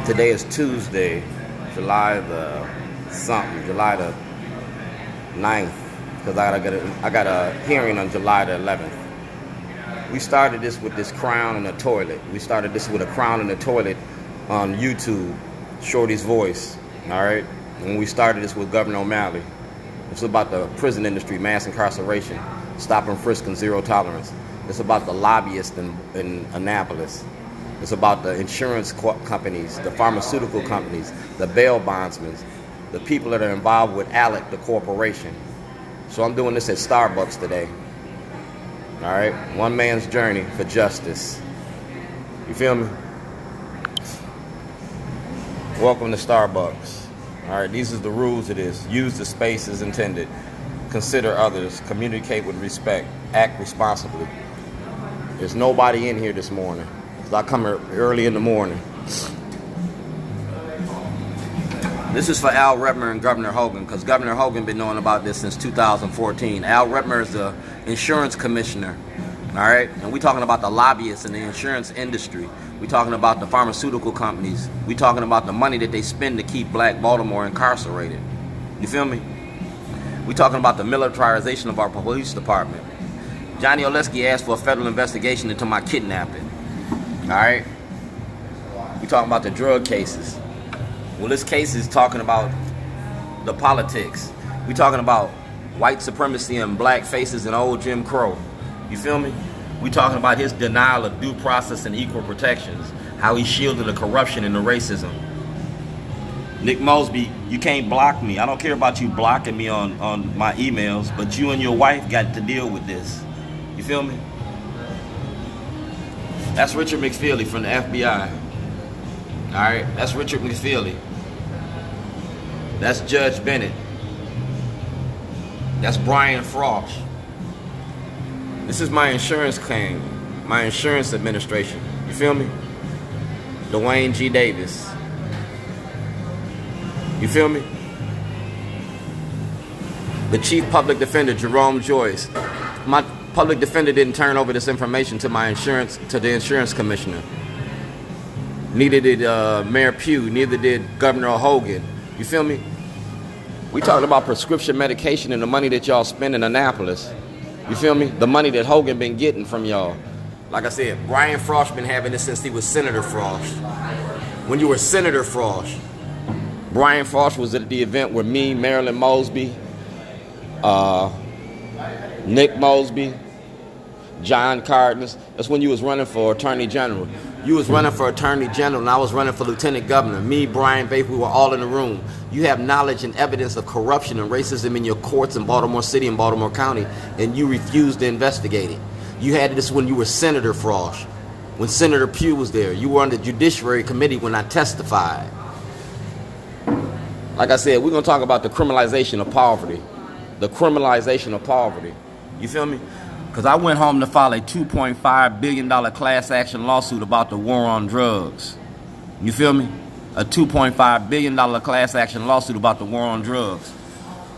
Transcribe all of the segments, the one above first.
Today is Tuesday, July the 9th, because I got a hearing on July the 11th. We started this with this crown in the toilet. We started this with a crown in the toilet on YouTube, Shorty's Voice, all right? And we started this with Governor O'Malley. It's about the prison industry, mass incarceration, stop and frisk and zero tolerance. It's about the lobbyists in Annapolis. It's about the insurance companies, the pharmaceutical companies, the bail bondsmen, the people that are involved with ALEC, the corporation. So I'm doing this at Starbucks today. All right? One man's journey for justice. You feel me? Welcome to Starbucks. All right, these are the rules of this. Use the space as intended. Consider others. Communicate with respect. Act responsibly. There's nobody in here this morning. I come early in the morning. This is for Al Redmer and Governor Hogan, because Governor Hogan been knowing about this since 2014. Al Redmer is the insurance commissioner, all right? And we talking about the lobbyists in the insurance industry. We talking about the pharmaceutical companies. We talking about the money that they spend to keep Black Baltimore incarcerated. You feel me? We talking about the militarization of our police department. Johnny Oleski asked for a federal investigation into my kidnapping. All right, we talking about the drug cases. Well, this case is talking about the politics. We talking about white supremacy and black faces and old Jim Crow. You feel me? We talking about his denial of due process and equal protections, how he shielded the corruption and the racism. Nick Mosby, you can't block me. I don't care about you blocking me on my emails, but you and your wife got to deal with this. You feel me? That's Richard McFeely from the FBI. All right, that's Richard McFeely. That's Judge Bennett. That's Brian Frost. This is my insurance claim, my insurance administration. You feel me? Duane G. Davis. You feel me? The Chief Public Defender, Jerome Joyce. My public defender didn't turn over this information to the insurance commissioner. Neither did Mayor Pugh. Neither did Governor Hogan. You feel me? We talking about prescription medication and the money that y'all spend in Annapolis. You feel me? The money that Hogan been getting from y'all. Like I said, Brian Frost been having this since he was Senator Frost. When you were Senator Frost, Brian Frost was at the event with me, Marilyn Mosby, Nick Mosby, John Cardenas. That's when you was running for Attorney General. You was running for Attorney General and I was running for Lieutenant Governor. Me, Brian Faith, we were all in the room. You have knowledge and evidence of corruption and racism in your courts in Baltimore City and Baltimore County, and you refused to investigate it. You had this when you were Senator Frost, when Senator Pugh was there. You were on the Judiciary Committee when I testified. Like I said, we're going to talk about the criminalization of poverty. The criminalization of poverty. You feel me? Because I went home to file a $2.5 billion class action lawsuit about the war on drugs. You feel me? A $2.5 billion class action lawsuit about the war on drugs.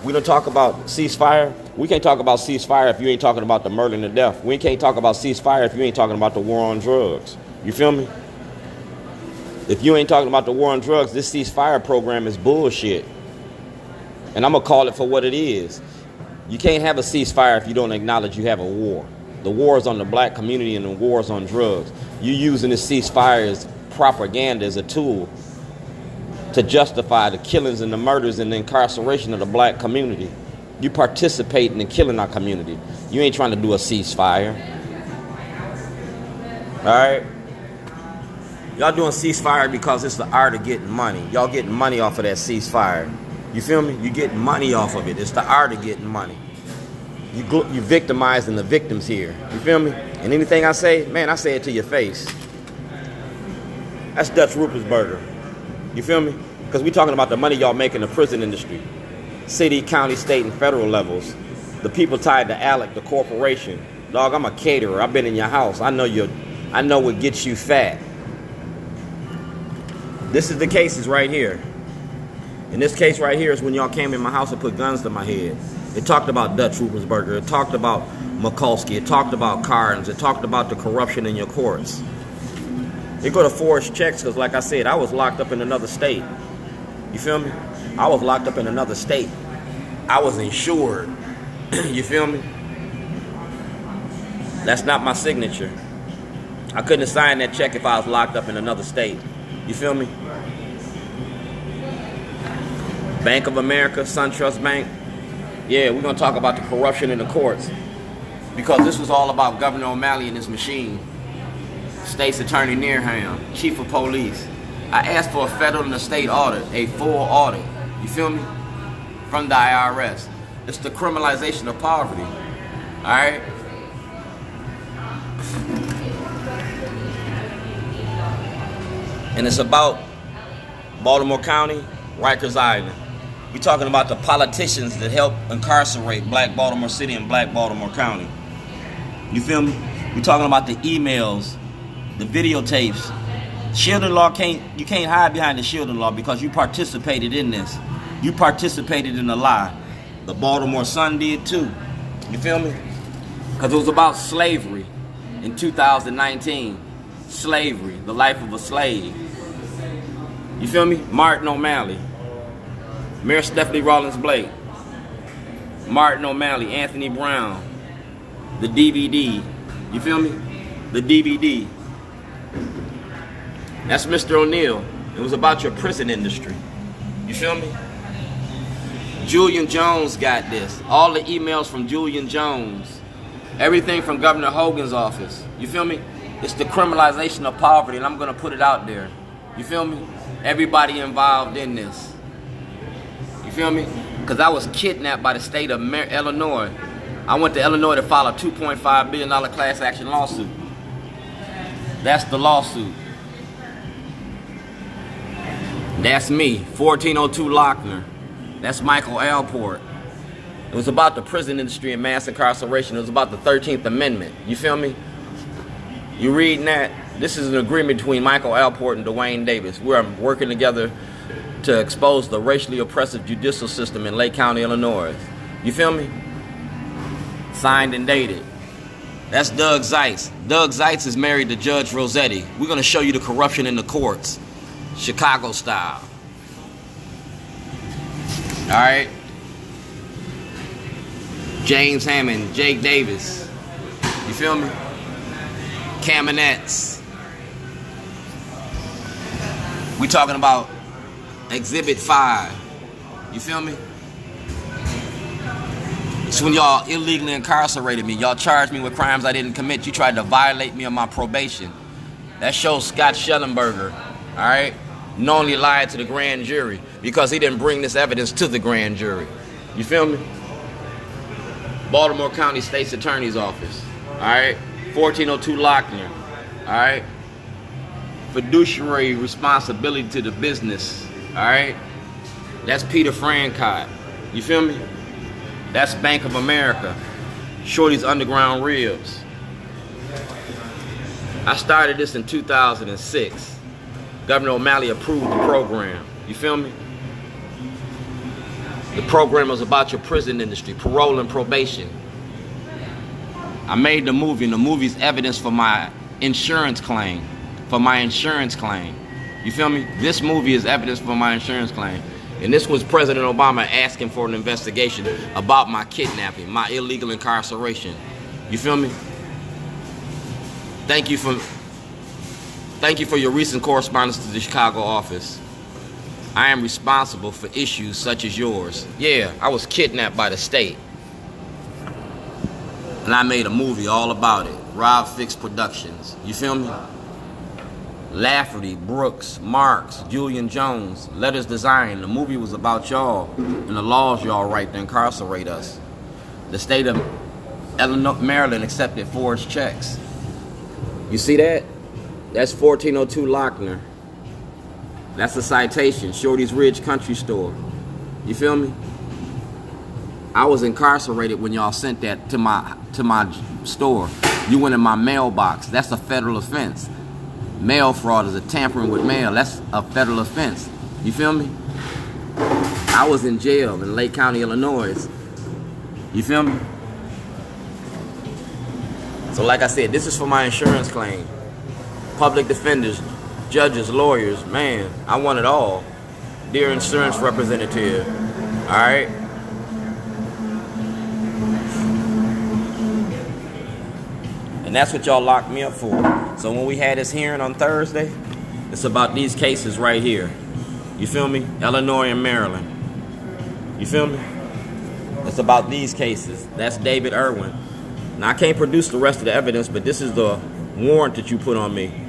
We don't talk about ceasefire. We can't talk about ceasefire if you ain't talking about the murder and the death. We can't talk about ceasefire if you ain't talking about the war on drugs. You feel me? If you ain't talking about the war on drugs, this ceasefire program is bullshit. And I'm going to call it for what it is. You can't have a ceasefire if you don't acknowledge you have a war. The war is on the black community and the war is on drugs. You using this ceasefire as propaganda, as a tool to justify the killings and the murders and the incarceration of the black community. You participating in killing our community. You ain't trying to do a ceasefire. All right? Y'all doing ceasefire because it's the art of getting money. Y'all getting money off of that ceasefire. You feel me? You getting money off of it. It's the art of getting money. You victimizing the victims here. You feel me? And anything I say, man, I say it to your face. That's Dutch Ruppersberger. You feel me? Because we talking about the money y'all make in the prison industry. City, county, state, and federal levels. The people tied to ALEC, the corporation. Dog, I'm a caterer. I've been in your house. I know what gets you fat. This is the cases right here. And this case right here is when y'all came in my house and put guns to my head. It talked about Dutch Ruppersberger. It talked about Mikulski. It talked about Carnes. It talked about the corruption in your courts. They go to forged checks because, like I said, I was locked up in another state. You feel me? I was locked up in another state. I was insured. You feel me? That's not my signature. I couldn't have signed that check if I was locked up in another state. You feel me? Bank of America, SunTrust Bank. Yeah, we're going to talk about the corruption in the courts. Because this was all about Governor O'Malley and his machine. State's Attorney Nearham, Chief of Police. I asked for a federal and a state audit, a full audit. You feel me? From the IRS. It's the criminalization of poverty. Alright? And it's about Baltimore County, Rikers Island. We're talking about the politicians that help incarcerate Black Baltimore City and Black Baltimore County. You feel me? We're talking about the emails, the videotapes. Shielding law you can't hide behind the shielding law because you participated in this. You participated in the lie. The Baltimore Sun did too. You feel me? Because it was about slavery in 2019. Slavery, the life of a slave. You feel me? Martin O'Malley. Mayor Stephanie Rawlins Blake. Martin O'Malley, Anthony Brown. The DVD. You feel me? The DVD. That's Mr. O'Neill. It was about your prison industry. You feel me? Julian Jones got this. All the emails from Julian Jones. Everything from Governor Hogan's office. You feel me? It's the criminalization of poverty, and I'm going to put it out there. You feel me? Everybody involved in this. You feel me? Because I was kidnapped by the state of Illinois. I went to Illinois to file a $2.5 billion class action lawsuit. That's the lawsuit. That's me, 1402 Lochner. That's Michael Alport. It was about the prison industry and mass incarceration. It was about the 13th Amendment. You feel me? You reading that? This is an agreement between Michael Alport and Duane Davis. We're working together to expose the racially oppressive judicial system in Lake County, Illinois. You feel me? Signed and dated. That's Doug Zeitz. Doug Zeitz is married to Judge Rossetti. We're going to show you the corruption in the courts. Chicago style. Alright? James Hammond, Jake Davis. You feel me? Caminets. We talking about Exhibit 5. You feel me? It's when y'all illegally incarcerated me. Y'all charged me with crimes I didn't commit. You tried to violate me on my probation. That shows Scott Shellenberger. Alright? Knowingly lied to the grand jury because he didn't bring this evidence to the grand jury. You feel me? Baltimore County State's Attorney's Office. Alright? 1402 Lochner. Alright? Fiduciary responsibility to the business. Alright? That's Peter Franchot. You feel me? That's Bank of America. Shorty's Underground Ribs. I started this in 2006. Governor O'Malley approved the program. You feel me? The program was about your prison industry, parole and probation. I made the movie, and the movie's evidence for my insurance claim. You feel me? This movie is evidence for my insurance claim. And this was President Obama asking for an investigation about my kidnapping, my illegal incarceration. You feel me? Thank you for your recent correspondence to the Chicago office. I am responsible for issues such as yours. Yeah, I was kidnapped by the state. And I made a movie all about it. Rob Fix Productions. You feel me? Lafferty, Brooks, Marks, Julian Jones, Letters Design. The movie was about y'all and the laws y'all write to incarcerate us. The state of Maryland accepted forged checks. You see that? That's 1402 Lochner. That's a citation. Shorty's Ridge Country Store. You feel me? I was incarcerated when y'all sent that to my store. You went in my mailbox. That's a federal offense. Mail fraud is a tampering with mail. That's a federal offense. You feel me? I was in jail in Lake County, Illinois. You feel me? So like I said, this is for my insurance claim. Public defenders, judges, lawyers, man, I want it all. Dear insurance representative, all right? And that's what y'all locked me up for. So when we had this hearing on Thursday, it's about these cases right here. You feel me? Illinois and Maryland. You feel me? It's about these cases. That's David Irwin. Now, I can't produce the rest of the evidence, but this is the warrant that you put on me.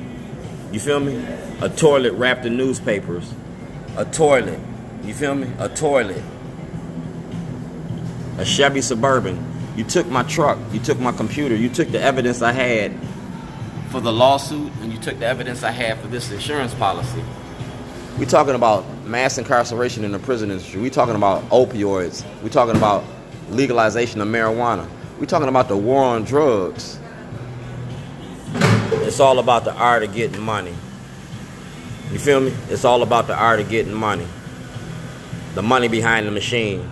You feel me? A toilet wrapped in newspapers. A toilet. You feel me? A toilet. A Chevy Suburban. You took my truck. You took my computer. You took the evidence I had for the lawsuit, and you took the evidence I had for this insurance policy. We're talking about mass incarceration in the prison industry. We're talking about opioids. We're talking about legalization of marijuana. We're talking about the war on drugs. It's all about the art of getting money. You feel me? It's all about the art of getting money. The money behind the machine.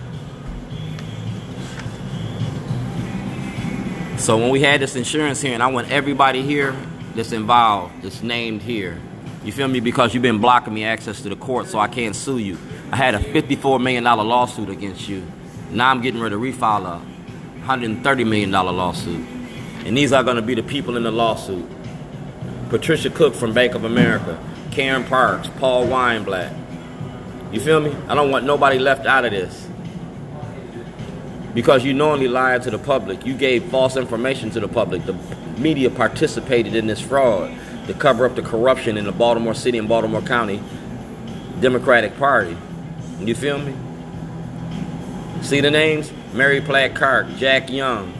So when we had this insurance hearing, I want everybody here that's involved, that's named here. You feel me? Because you've been blocking me access to the court, so I can't sue you. I had a $54 million lawsuit against you. Now I'm getting ready to refile a $130 million lawsuit. And these are going to be the people in the lawsuit. Patricia Cook from Bank of America, Karen Parks, Paul Weinblatt. You feel me? I don't want nobody left out of this. Because you knowingly lied to the public. You gave false information to the public. The media participated in this fraud to cover up the corruption in the Baltimore City and Baltimore County Democratic Party. You feel me? See the names? Mary Platt Clark, Jack Young,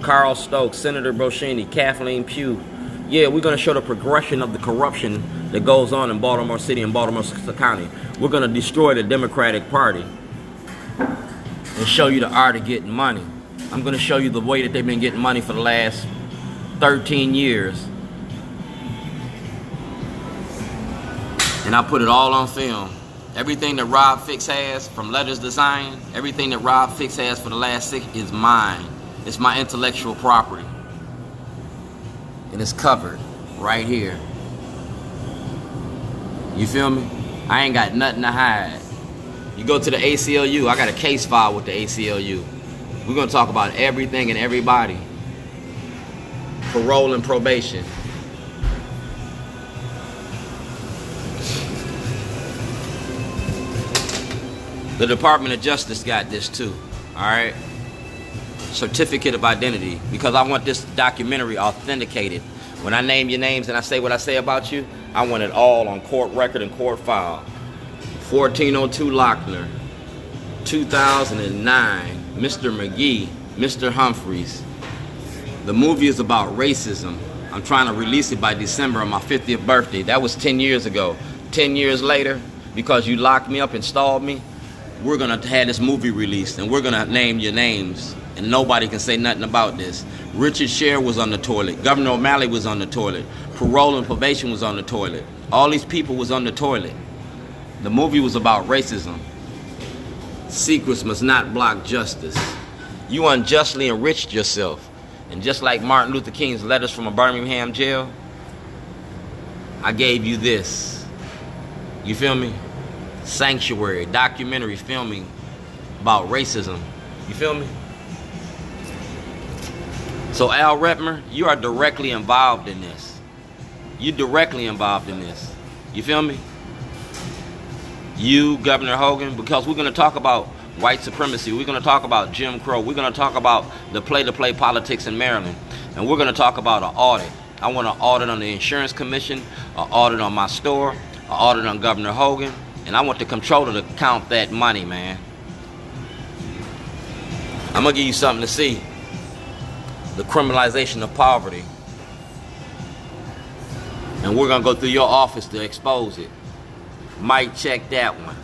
Carl Stokes, Senator Broshini, Kathleen Pugh. Yeah, we're going to show the progression of the corruption that goes on in Baltimore City and Baltimore County. We're going to destroy the Democratic Party and show you the art of getting money. I'm going to show you the way that they've been getting money for the last 13 years. And I put it all on film. Everything that Rob Fix has, from letters design, everything that Rob Fix has for the last 6 is mine. It's my intellectual property. And it's covered right here. You feel me? I ain't got nothing to hide. You go to the ACLU, I got a case file with the ACLU. We're going to talk about everything and everybody. Parole and probation. The Department of Justice got this too, all right? Certificate of identity, because I want this documentary authenticated. When I name your names and I say what I say about you, I want it all on court record and court file. 1402 Lochner, 2009, Mr. McGee, Mr. Humphreys. The movie is about racism. I'm trying to release it by December on my 50th birthday. That was 10 years ago. 10 years later, because you locked me up and stalled me, we're going to have this movie released, and we're going to name your names, and nobody can say nothing about this. Richard Sher was on the toilet. Governor O'Malley was on the toilet. Parole and probation was on the toilet. All these people was on the toilet. The movie was about racism. Secrets must not block justice. You unjustly enriched yourself. And just like Martin Luther King's letters from a Birmingham jail, I gave you this. You feel me? Sanctuary, documentary filming about racism. You feel me? So Al Redmer, you are directly involved in this. You're directly involved in this. You feel me? You, Governor Hogan, because we're going to talk about white supremacy. We're going to talk about Jim Crow. We're going to talk about the play-to-play politics in Maryland. And we're going to talk about an audit. I want an audit on the Insurance Commission, an audit on my store, an audit on Governor Hogan. And I want the comptroller to count that money, man. I'm going to give you something to see. The criminalization of poverty. And we're going to go through your office to expose it. Might check that one.